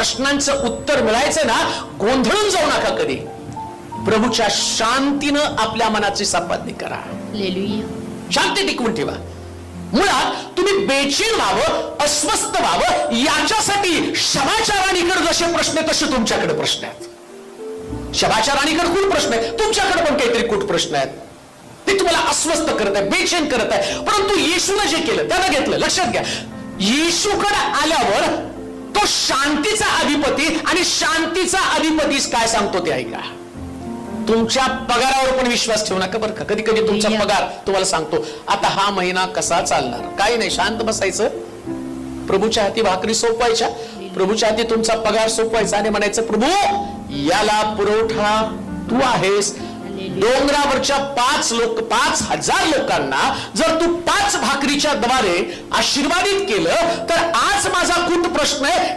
प्रश्नांचं उत्तर मिळायचं ना, गोंधळून जाऊ नका कधी. प्रभूच्या शांतीनं आपल्या मनाची संपादनी करा. शांती टिकवून ठेवा. मुळात तुम्ही बेचैन व्हावं, अस्वस्थ व्हावं याच्यासाठी शबाचाराणीकडे जसे प्रश्न आहेत तसे तुमच्याकडे प्रश्न आहेत. शबाचाराणीकडे खूप प्रश्न आहेत, तुमच्याकडे पण काहीतरी खूप प्रश्न आहेत. ते तुम्हाला अस्वस्थ करत आहे, बेचैन करत आहे. परंतु येशूने जे केलं त्यानं घेतलं. लक्षात घ्या, येशूकडे आल्यावर तो शांतीचा अधिपती, आणि शांतीचा अधिपती काय सांगतो ते ऐका. तुमच्या पगारावर पण विश्वास ठेवू नका बरं का. कधी कधी तुमचा पगार तुम्हाला सांगतो आता हा महिना कसा चालणार. काही नाही, शांत बसायचं, प्रभूच्या हाती भाकरी सोपवायच्या, प्रभूच्या हाती तुमचा पगार सोपवायचा आणि म्हणायचं प्रभू याला पुरवठा तू आहेस. डोंगरावरच्या 5,000 लोकांना जर तू 5 भाकरीच्या द्वारे आशीर्वादित केलं तर आज माझा खूप प्रश्न आहे,